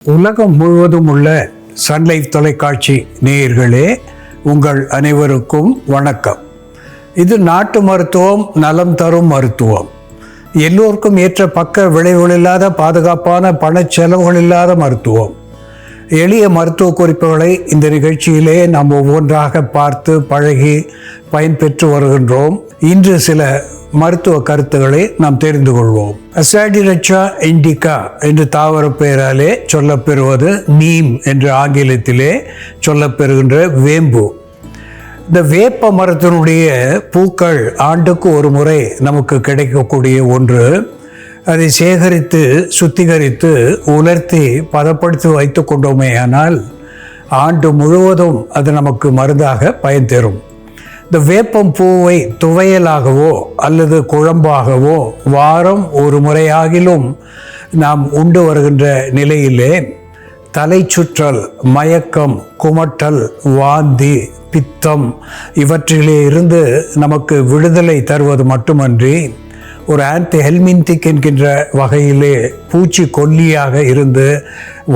உலகம் முழுவதும் உள்ள சன்லைஃப் தொலைக்காட்சி நேயர்களே, உங்கள் அனைவருக்கும் வணக்கம். இது நாட்டு மருத்துவம், நலம் தரும் மருத்துவம். எல்லோருக்கும் ஏற்ற பக்க விளைவுகள் இல்லாத, பாதுகாப்பான பணச்செலவுகள் இல்லாத மருத்துவம். எளிய மருத்துவ குறிப்புகளை இந்த நிகழ்ச்சியிலே நாம் ஒவ்வொன்றாக பார்த்து பழகி பயன்பெற்று வருகின்றோம். இன்று சில மருத்துவ கருத்துக்களை நாம் தெரிந்து கொள்வோம். அசாடிரச்சா இண்டிகா என்று தாவர பெயராலே சொல்லப்பெறுவது நீம் என்று ஆங்கிலத்திலே சொல்லப்பெறுகின்ற வேம்பு. இந்த வேப்ப மரத்தினுடைய பூக்கள் ஆண்டுக்கு ஒரு முறை நமக்கு கிடைக்கக்கூடிய ஒன்று. அதை சேகரித்து சுத்திகரித்து உலர்த்தி பதப்படுத்தி வைத்து கொண்டோமே ஆனால் ஆண்டு முழுவதும் அது நமக்கு மருந்தாக பயன் தரும். இந்த வேப்பம் பூவை துவையலாகவோ அல்லது குழம்பாகவோ வாரம் ஒரு முறையாகிலும் நாம் உண்டு வருகின்ற நிலையிலே தலை சுற்றல், மயக்கம், குமட்டல், வாந்தி, பித்தம் இவற்றிலே இருந்து நமக்கு விடுதலை தருவது மட்டுமன்றி ஒரு ஆன்டி ஹெல்மின்டிக் என்கின்ற வகையிலே பூச்சி கொல்லியாக இருந்து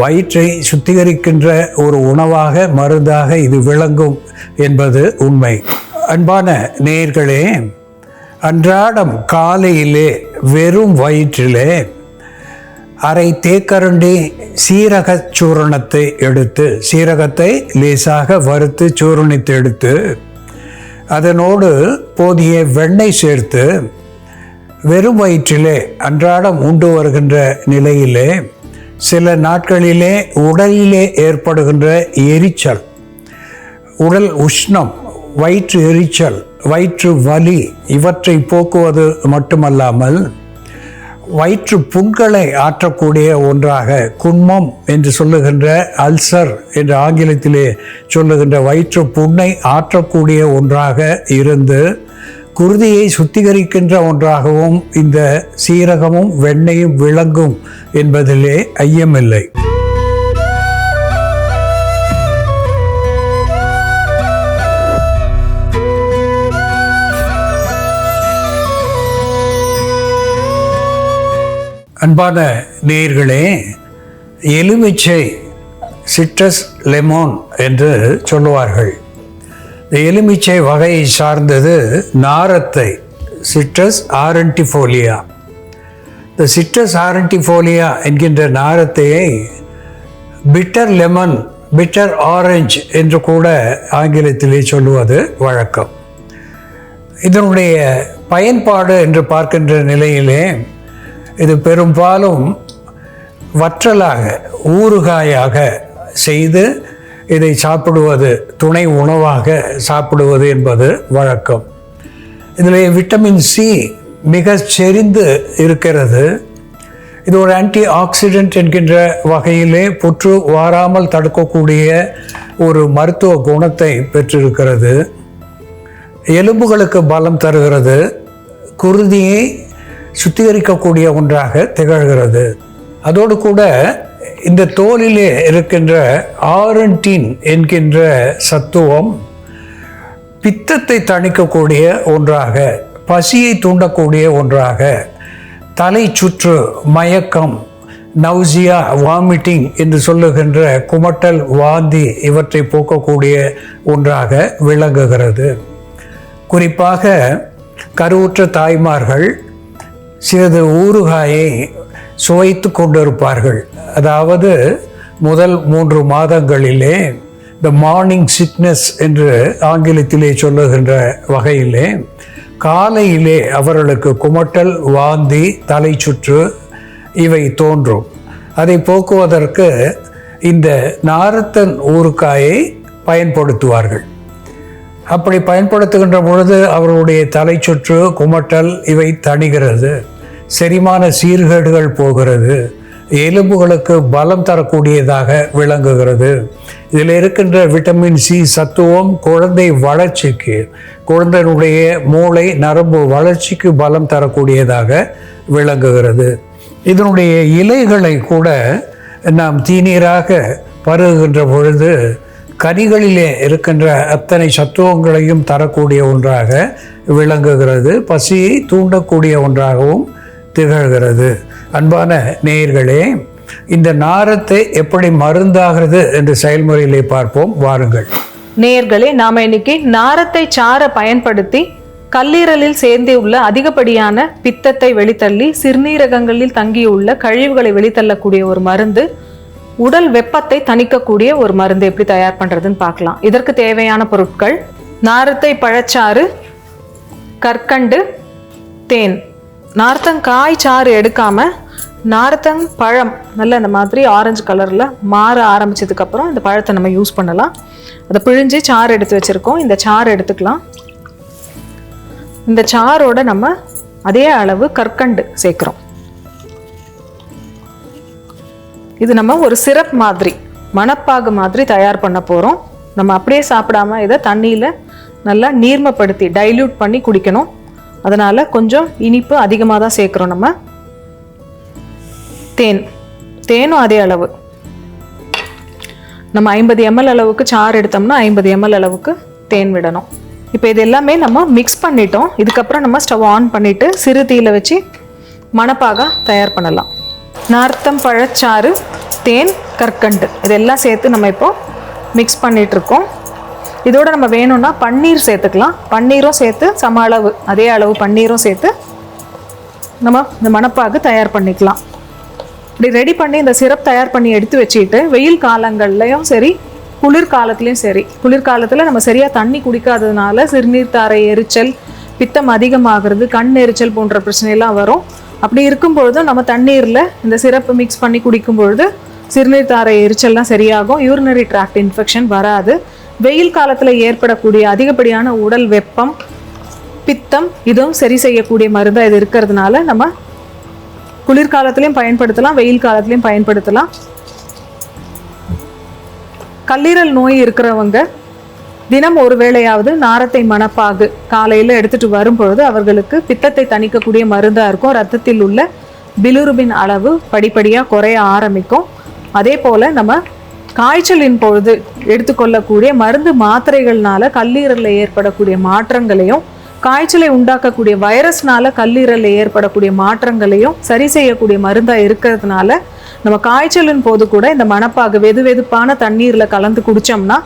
வயிற்றை சுத்திகரிக்கின்ற ஒரு உணவாக, மருந்தாக இது விளங்கும் என்பது உண்மை. அன்பான நேயர்களே, அன்றாடம் காலையிலே வெறும் வயிற்றிலே அரை தேக்கரண்டி சீரக சூரணத்தை எடுத்து, சீரகத்தை லேசாக வறுத்து சூரணித்து எடுத்து அதனோடு போதிய வெண்ணெய் சேர்த்து வெறும் வயிற்றிலே அன்றாடம் உண்டு வருகின்ற நிலையிலே சில நாட்களிலே உடலிலே ஏற்படுகின்ற எரிச்சல், உடல் உஷ்ணம், வயிற்று எரிச்சல், வயிற்று வலி இவற்றை போக்குவது மட்டுமல்லாமல் வயிற்று புண்களை ஆற்றக்கூடிய ஒன்றாக, குன்மம் என்று சொல்லுகின்ற அல்சர் என்று ஆங்கிலத்திலே சொல்லுகின்ற வயிற்று புண்ணை ஆற்றக்கூடிய ஒன்றாக இருந்து குருதியை சுத்திகரிக்கின்ற ஒன்றாகவும் இந்த சீரகமும் வெண்ணெயும் விளங்கும் என்பதிலே ஐயமில்லை. அன்பான நேயர்களே, எலுமிச்சை சிட்ரஸ் லெமோன் என்று சொல்லுவார்கள். இந்த எலுமிச்சை வகையை சார்ந்தது நாரத்தை, சிட்ரஸ் ஆரண்டிஃபோலியா. இந்த சிட்ரஸ் ஆரண்டிஃபோலியா என்கின்ற நாரத்தையை பிட்டர் லெமன், பிட்டர் ஆரஞ்சு என்று கூட ஆங்கிலத்திலே சொல்லுவது வழக்கம். இதனுடைய பயன்பாடு என்று பார்க்கின்ற நிலையிலே இது பெரும்பாலும் வற்றலாக, ஊறுகாயாக செய்து இதை சாப்பிடுவது, துணை உணவாக சாப்பிடுவது என்பது வழக்கம். இதில் விட்டமின் சி மிக செறிந்து இருக்கிறது. இது ஒரு ஆன்டி ஆக்சிடென்ட் என்கின்ற வகையிலே புற்று வாராமல் தடுக்கக்கூடிய ஒரு மருத்துவ குணத்தை பெற்றிருக்கிறது. எலும்புகளுக்கு பலம் தருகிறது. குருதியை சுத்திகரிக்கக்கூடிய ஒன்றாக திகழ்கிறது. அதோடு கூட இந்த தோலிலே இருக்கின்ற ஆரண்டின் என்கின்ற சத்துவம் பித்தத்தை தணிக்கக்கூடிய ஒன்றாக, பசியை தூண்டக்கூடிய ஒன்றாக, தலை சுற்று, மயக்கம், நௌசியா, வாமிட்டிங் என்று சொல்லுகின்ற குமட்டல், வாந்தி இவற்றை போக்கக்கூடிய ஒன்றாக விளங்குகிறது. குறிப்பாக கருவுற்ற தாய்மார்கள் சிறிது ஊறுகாயை சுவைத்து கொண்டிருப்பார்கள். அதாவது முதல் 3 மாதங்களிலே த மார்னிங் சிக்னஸ் என்று ஆங்கிலத்திலே சொல்லுகின்ற வகையிலே காலையிலே அவர்களுக்கு குமட்டல், வாந்தி, தலை சுற்று இவை தோன்றும். அதை போக்குவதற்கு இந்த நாரத்தன் ஊறுகாயை பயன்படுத்துவார்கள். அப்படி பயன்படுத்துகின்ற பொழுது அவர்களுடைய தலை சுற்று, குமட்டல் இவை தணிகிறது. செரிமான சீர்கேடுகள் போகிறது. எலும்புகளுக்கு பலம் தரக்கூடியதாக விளங்குகிறது. இதில் இருக்கின்ற விட்டமின் சி சத்துவம் குழந்தை வளர்ச்சிக்கு, குழந்தையினுடைய மூளை நரம்பு வளர்ச்சிக்கு பலம் தரக்கூடியதாக விளங்குகிறது. இதனுடைய இலைகளை கூட நாம் தீநீராக பருகுகின்ற பொழுது கனிகளிலே இருக்கின்ற அத்தனை சத்துவங்களையும் தரக்கூடிய ஒன்றாக விளங்குகிறது. பசியை தூண்டக்கூடிய ஒன்றாகவும் திகழ்கிறது. அன்பான நேயர்களே, இந்த நாரத்தை எப்படி மருந்தாகிறது என்று செயல்முறையிலே பார்ப்போம் வாருங்கள். நேயர்களே, நாம இன்னைக்கு நாரத்தை சாற பயன்படுத்தி கல்லீரலில் சேர்ந்தே உள்ள அதிகப்படியான பித்தத்தை வெளித்தள்ளி சிறுநீரகங்களில் தங்கியுள்ள கழிவுகளை வெளித்தள்ளக்கூடிய ஒரு மருந்து, உடல் வெப்பத்தை தணிக்கக்கூடிய ஒரு மருந்து எப்படி தயார் பண்றதுன்னு பார்க்கலாம். இதற்கு தேவையான பொருட்கள்: நாரத்தை பழச்சாறு, கற்கண்டு, தேன். நார்த்தங்காய் சாறு எடுக்காம நார்த்தங் பழம் நல்ல இந்த மாதிரி ஆரஞ்சு கலர்ல மாற ஆரம்பிச்சதுக்கு அப்புறம் இந்த பழத்தை நம்ம யூஸ் பண்ணலாம். அதை பிழிஞ்சு சாறு எடுத்து வச்சிருக்கோம். இந்த சாறு எடுத்துக்கலாம். இந்த சாரோட நம்ம அதே அளவு கற்கண்டு சேர்க்கிறோம். இது நம்ம ஒரு சிரப் மாதிரி, மணப்பாகு மாதிரி தயார் பண்ண போறோம். நம்ம அப்படியே சாப்பிடாம இதை தண்ணியில நல்லா நீர்மப்படுத்தி டைல்யூட் பண்ணி குடிக்கணும். அதனால கொஞ்சம் இனிப்பு அதிகமாக தான் சேர்க்கிறோம். நம்ம தேனும் அதே அளவு. நம்ம 50 ml அளவுக்கு சாறு எடுத்தோம்னா 50 ml அளவுக்கு தேன் விடணும். இப்போ இது எல்லாமே நம்ம மிக்ஸ் பண்ணிட்டோம். இதுக்கப்புறம் நம்ம ஸ்டவ் ஆன் பண்ணிட்டு சிறு தீயில வச்சு மணப்பாக தயார் பண்ணலாம். நார்த்தம் பழச்சாறு, தேன், கற்கண்டு இதெல்லாம் சேர்த்து நம்ம இப்போ மிக்ஸ் பண்ணிட்டு இருக்கோம். இதோட நம்ம வேணும்னா பன்னீர் சேர்த்துக்கலாம். பன்னீரும் சேர்த்து சம அளவு, அதே அளவு பன்னீரும் சேர்த்து நம்ம இந்த மணப்பாகு தயார் பண்ணிக்கலாம். இப்படி ரெடி பண்ணி இந்த சிரப் தயார் பண்ணி எடுத்து வச்சுக்கிட்டு வெயில் காலங்கள்லையும் சரி குளிர்காலத்துலேயும் சரி, குளிர்காலத்தில் நம்ம சரியாக தண்ணி குடிக்காததுனால சிறுநீர் தாரை எரிச்சல், பித்தம் அதிகமாகிறது, கண் எரிச்சல் போன்ற பிரச்சனைலாம் வரும். அப்படி இருக்கும்பொழுது நம்ம தண்ணீரில் இந்த சிரப்பு மிக்ஸ் பண்ணி குடிக்கும் பொழுது சிறுநீர் தாரை எரிச்சல்லாம் சரியாகும். யூரினரி ட்ராக்ட் இன்ஃபெக்ஷன் வராது. வெயில் காலத்தில் ஏற்படக்கூடிய அதிகப்படியான உடல் வெப்பம், பித்தம் இதுவும் சரி செய்யக்கூடிய மருந்தாக இது இருக்கிறதுனால நம்ம குளிர்காலத்திலையும் பயன்படுத்தலாம், வெயில் காலத்திலையும் பயன்படுத்தலாம். கல்லீரல் நோய் இருக்கிறவங்க தினம் ஒரு வேளையாவது நாரத்தை மணப்பாகு காலையில் எடுத்துட்டு வரும்பொழுது அவர்களுக்கு பித்தத்தை தணிக்கக்கூடிய மருந்தாக இருக்கும். ரத்தத்தில் உள்ள பிலிருபின் அளவு படிப்படியாக குறைய ஆரம்பிக்கும். அதே போல் நம்ம காய்ச்சலின் பொழுது எடுத்துக்கொள்ளக்கூடிய மருந்து மாத்திரைகள்னால கல்லீரலில் ஏற்படக்கூடிய மாற்றங்களையும், காய்ச்சலை உண்டாக்கக்கூடிய வைரஸ்னால கல்லீரலில் ஏற்படக்கூடிய மாற்றங்களையும் சரி செய்யக்கூடிய மருந்தாக இருக்கிறதுனால நம்ம காய்ச்சலின் போது கூட இந்த மணப்பாகு வெதுவெதுப்பான தண்ணீரில் கலந்து குடித்தோம்னா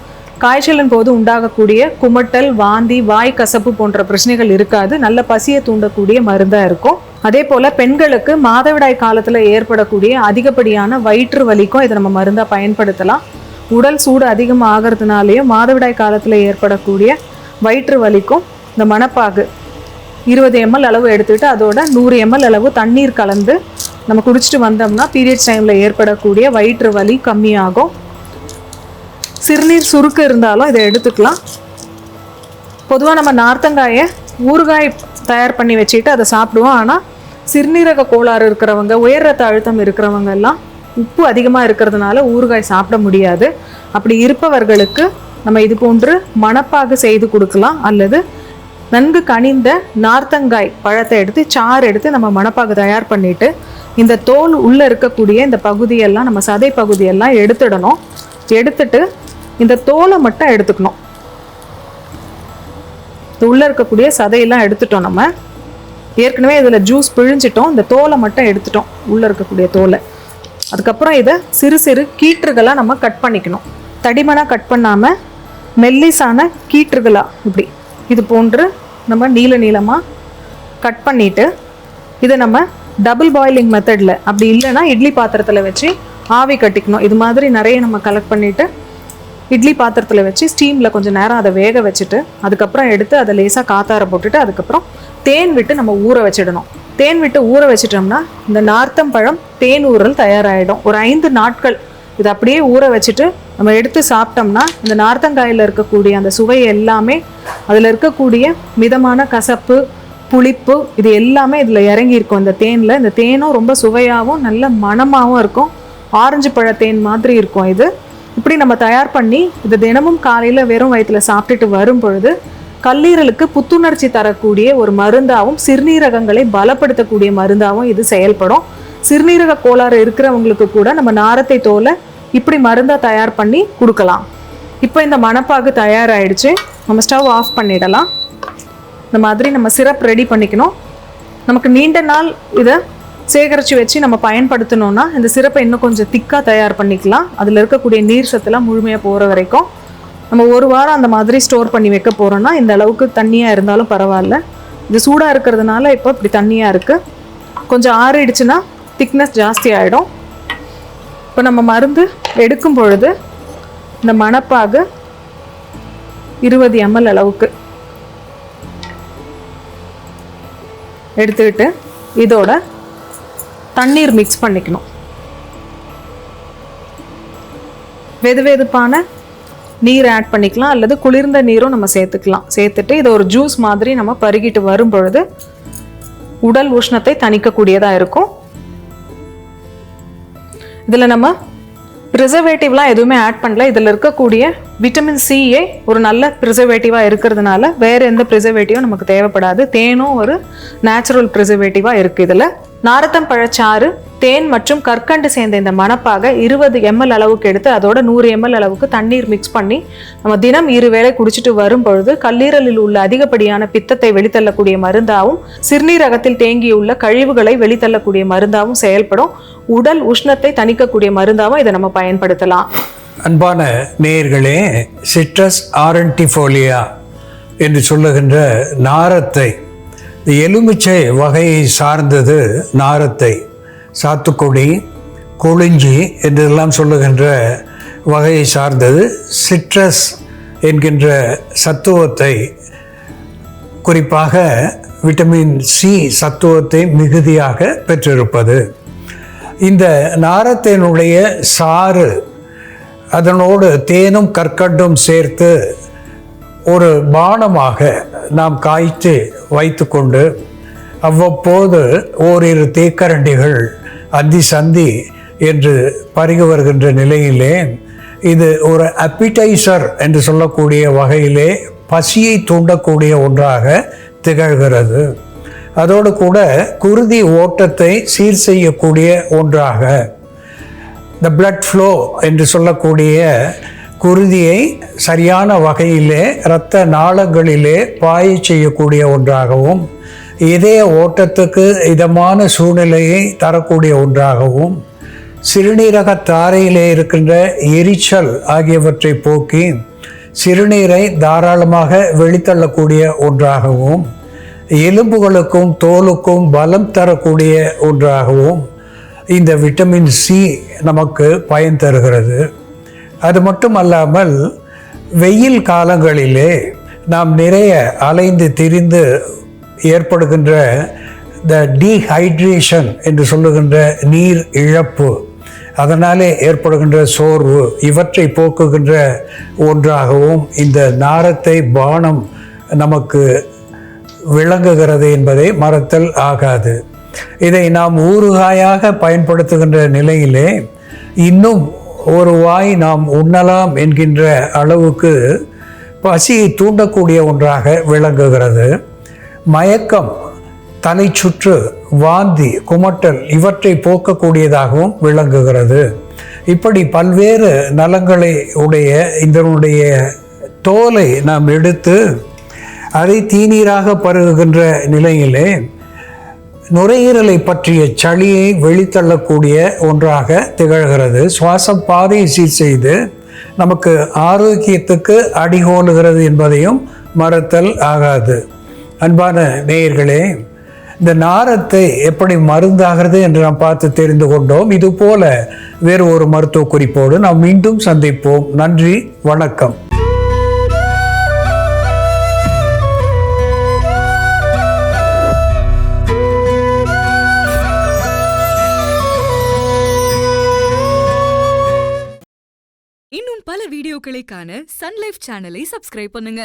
காய்ச்சலின் போது உண்டாகக்கூடிய குமட்டல், வாந்தி, வாய் கசப்பு போன்ற பிரச்சனைகள் இருக்காது. நல்ல பசியை தூண்டக்கூடிய மருந்தாக இருக்கும். அதே போல் பெண்களுக்கு மாதவிடாய் காலத்தில் ஏற்படக்கூடிய அதிகப்படியான வயிற்று வலிக்கும் இதை நம்ம மருந்தாக பயன்படுத்தலாம். உடல் சூடு அதிகமாக ஆகிறதுனாலையும் மாதவிடாய் காலத்தில் ஏற்படக்கூடிய வயிற்று வலிக்கும் இந்த மணப்பாகு 20 ml அளவு எடுத்துக்கிட்டு அதோட 100 ml அளவு தண்ணீர் கலந்து நம்ம குடிச்சிட்டு வந்தோம்னா பீரியட்ஸ் டைமில் ஏற்படக்கூடிய வயிற்று வலி கம்மியாகும். சிறுநீர் சுருக்கு இருந்தாலும் இதை எடுத்துக்கலாம். பொதுவாக நம்ம நார்த்தங்காயை ஊறுகாய் தயார் பண்ணி வச்சுட்டு அதை சாப்பிடுவோம். ஆனால் சிறுநீரக கோளாறு இருக்கிறவங்க, உயர் ரத்த அழுத்தம் இருக்கிறவங்க எல்லாம் உப்பு அதிகமாக இருக்கிறதுனால ஊறுகாய் சாப்பிட முடியாது. அப்படி இருப்பவர்களுக்கு நம்ம இது போன்று மணப்பாகு செய்து கொடுக்கலாம். அல்லது நன்கு கனிந்த நார்த்தங்காய் பழத்தை எடுத்து சாறு எடுத்து நம்ம மணப்பாகு தயார் பண்ணிட்டு இந்த தோல் உள்ளே இருக்கக்கூடிய இந்த பகுதியெல்லாம், நம்ம சதை பகுதியெல்லாம் எடுத்துடணும். எடுத்துட்டு இந்த தோலை மட்டும் எடுத்துக்கணும். உள்ளே இருக்கக்கூடிய சதையெல்லாம் எடுத்துட்டோம். நம்ம ஏற்கனவே இதில் ஜூஸ் பிழிஞ்சிட்டோம். இந்த தோலை மட்டும் எடுத்துட்டோம், உள்ளே இருக்கக்கூடிய தோலை. அதுக்கப்புறம் இதை சிறு சிறு கீற்றுகளாக நம்ம கட் பண்ணிக்கணும். தடிமனாக கட் பண்ணாமல் மெல்லிசான கீற்றுகளாக இப்படி இது போன்று நம்ம நீள நீளமாக கட் பண்ணிவிட்டு இதை நம்ம டபுள் பாயிலிங் மெத்தடில், அப்படி இல்லைன்னா இட்லி பாத்திரத்தில் வச்சு ஆவி கட்டிக்கணும். இது மாதிரி நிறைய நம்ம கலெக்ட் பண்ணிவிட்டு இட்லி பாத்திரத்தில் வச்சு ஸ்டீமில் கொஞ்சம் நேரம் அதை வேக வச்சுட்டு அதுக்கப்புறம் எடுத்து அதை லேசாக காத்தார போட்டுட்டு அதுக்கப்புறம் தேன் விட்டு நம்ம ஊற வச்சிடணும். தேன் விட்டு ஊற வச்சிட்டோம்னா இந்த நார்த்தம் பழம் தேன் ஊறல் தயாராகிடும். ஒரு 5 நாட்கள் இதை அப்படியே ஊற வச்சுட்டு நம்ம எடுத்து சாப்பிட்டோம்னா இந்த நார்த்தங்காயில் இருக்கக்கூடிய அந்த சுவை எல்லாமே, அதில் இருக்கக்கூடிய மிதமான கசப்பு, புளிப்பு இது எல்லாமே இதில் இறங்கியிருக்கும் இந்த தேனில். இந்த தேனும் ரொம்ப சுவையாகவும் நல்ல மணமாகவும் இருக்கும். ஆரஞ்சு பழ தேன் மாதிரி இருக்கும் இது. இப்படி நம்ம தயார் பண்ணி இது தினமும் காலையில் வெறும் வயிற்றில் சாப்பிட்டுட்டு வரும் பொழுது கல்லீரலுக்கு புத்துணர்ச்சி தரக்கூடிய ஒரு மருந்தாகவும் சிறுநீரகங்களை பலப்படுத்தக்கூடிய மருந்தாகவும் இது செயல்படும். சிறுநீரக கோளாறு இருக்கிறவங்களுக்கு கூட நம்ம நாரத்தை தோலை இப்படி மருந்தாக தயார் பண்ணி கொடுக்கலாம். இப்போ இந்த மணப்பாகு தயாராகிடுச்சு. நம்ம ஸ்டவ் ஆஃப் பண்ணிடலாம். இந்த மாதிரி நம்ம சிரப் ரெடி பண்ணிக்கணும். நமக்கு நீண்ட நாள் இதை சேகரித்து வச்சு நம்ம பயன்படுத்தணும்னா இந்த சிரப்பை இன்னும் கொஞ்சம் திக்காக தயார் பண்ணிக்கலாம். அதில் இருக்கக்கூடிய நீர் சத்துலாம் முழுமையாக போகிற வரைக்கும் நம்ம ஒரு வாரம் அந்த மாதிரி ஸ்டோர் பண்ணி வைக்க போகிறோன்னா இந்த அளவுக்கு தண்ணியாக இருந்தாலும் பரவாயில்ல. இது சூடாக இருக்கிறதுனால இப்போ இப்படி தண்ணியாக இருக்குது. கொஞ்சம் ஆறிடுச்சுன்னா திக்னஸ் ஜாஸ்தி ஆகிடும். இப்போ நம்ம மருந்து எடுக்கும் பொழுது இந்த மணப்பாகு 20 ml அளவுக்கு எடுத்துக்கிட்டு இதோட தண்ணீர் மிக்ஸ் பண்ணிக்கணும். வெதுவெதுப்பான நீர் ஆட் பண்ணிக்கலாம் அல்லது குளிர்ந்த நீரும் நம்ம சேர்த்துக்கலாம். சேர்த்துட்டு இதை ஒரு ஜூஸ் மாதிரி நம்ம பருகிட்டு வரும் பொழுது உடல் உஷ்ணத்தை தணிக்கக்கூடியதாக இருக்கும். இதில் நம்ம ப்ரிசர்வேட்டிவ்லாம் எதுவுமே ஆட் பண்ணல. இதில் இருக்கக்கூடிய விட்டமின் சிஏ ஒரு நல்ல ப்ரிசர்வேட்டிவாக இருக்கிறதுனால வேறு எந்த ப்ரிசர்வேட்டிவும் நமக்கு தேவைப்படாது. தேனும் ஒரு நேச்சுரல் ப்ரிசர்வேட்டிவாக இருக்குது. இதில் நாரத்தம் பழச்சாறு, தேன் மற்றும் கற்கண்டு சேர்ந்த இந்த மணப்பாக 20 ml அளவுக்கு எடுத்து அதோட 100 ml அளவுக்கு தண்ணீர் மிக்ஸ் பண்ணி நம்ம தினம் 2 வேளை குடிச்சிட்டு வரும் பொழுது கல்லீரலில் உள்ள அதிகப்படியான பித்தத்தை வெளித்தள்ளக்கூடிய மருந்தாகவும் சிறுநீரகத்தில் தேங்கியுள்ள கழிவுகளை வெளித்தள்ளக்கூடிய மருந்தாகவும் செயல்படும். உடல் உஷ்ணத்தை தணிக்கக்கூடிய மருந்தாகவும் இதை நம்ம பயன்படுத்தலாம். அன்பான நேயர்களே, சிட்ரஸ் ஆரண்டிஃபோலியா என்று சொல்லுகின்ற நாரத்தை, எலுமிச்சை வகையை சார்ந்தது நாரத்தை, சாத்துக்குடி, கொளிஞ்சி என்றெல்லாம் சொல்லுகின்ற வகையை சார்ந்தது. சிட்ரஸ் என்கின்ற சத்துவத்தை, குறிப்பாக விட்டமின் சி சத்துவத்தை மிகுதியாக பெற்றிருப்பது. இந்த நாரத்தினுடைய சாறு அதனோடு தேனும் கற்கண்டும் சேர்த்து ஒரு பானமாக நாம் காய்ச்சி வைத்துக்கொண்டு அவ்வப்போது ஓரிரு தேக்கரண்டிகள் அந்தி சந்தி என்று பருகி வருகின்ற நிலையிலே இது ஒரு அப்பிடைசர் என்று சொல்லக்கூடிய வகையிலே பசியை தூண்டக்கூடிய ஒன்றாக திகழ்கிறது. அதோடு கூட குருதி ஓட்டத்தை சீர் செய்யக்கூடிய ஒன்றாக, த பிளட் ஃப்ளோ என்று சொல்லக்கூடிய குருதியை சரியான வகையிலே இரத்த நாளங்களிலே பாய செய்யக்கூடிய ஒன்றாகவும், இதய ஓட்டத்துக்கு இதமான சூழ்நிலையை தரக்கூடிய ஒன்றாகவும், சிறுநீரக தாரையிலே இருக்கின்ற எரிச்சல் ஆகியவற்றை போக்கி சிறுநீரை தாராளமாக வெளித்தள்ளக்கூடிய ஒன்றாகவும், எலும்புகளுக்கும் தோலுக்கும் பலம் தரக்கூடிய ஒன்றாகவும் இந்த விட்டமின் சி நமக்கு பயன் தருகிறது. அது மட்டுமல்லாமல் வெயில் காலங்களிலே நாம் நிறைய அலைந்து திரிந்து ஏற்படுகின்ற த டீஹைட்ரேஷன் என்று சொல்லுகின்ற நீர் இழப்பு, அதனாலே ஏற்படுகின்ற சோர்வு, இவற்றை போக்குகின்ற ஒன்றாகவும் இந்த நாரத்தை பானம் நமக்கு விளங்குகிறது என்பதை மறத்தல் ஆகாது. இதை நாம் ஊறுகாயாக பயன்படுத்துகின்ற நிலையிலே இன்னும் ஒரு வாய் நாம் உண்ணலாம் என்கின்ற அளவுக்கு பசியை தூண்டக்கூடிய ஒன்றாக விளங்குகிறது. மயக்கம், தலைச்சுற்று, வாந்தி, குமட்டல் இவற்றை போக்கக்கூடியதாகவும் விளங்குகிறது. இப்படி பல்வேறு நலங்களை உடைய இதனுடைய தோலை நாம் எடுத்து அதை தீநீராக பருகுகின்ற நிலையிலே நுரையீரலை பற்றிய சளியை வெளித்தள்ளக்கூடிய ஒன்றாக திகழ்கிறது. சுவாச பாதையை சீர் செய்து நமக்கு ஆரோக்கியத்துக்கு அடிகோலுகிறது என்பதையும் மறத்தல் ஆகாது. அன்பான நேயர்களே, இந்த நாரத்தை எப்படி மருந்தாகிறது என்று நாம் பார்த்து தெரிந்து கொண்டோம். இது போல வேறு ஒரு மருத்துவ குறிப்போடு நாம் மீண்டும் சந்திப்போம். நன்றி, வணக்கம். இன்னும் பல வீடியோக்களை காண சன் லைஃப் சேனலை சப்ஸ்கிரைப் பண்ணுங்க.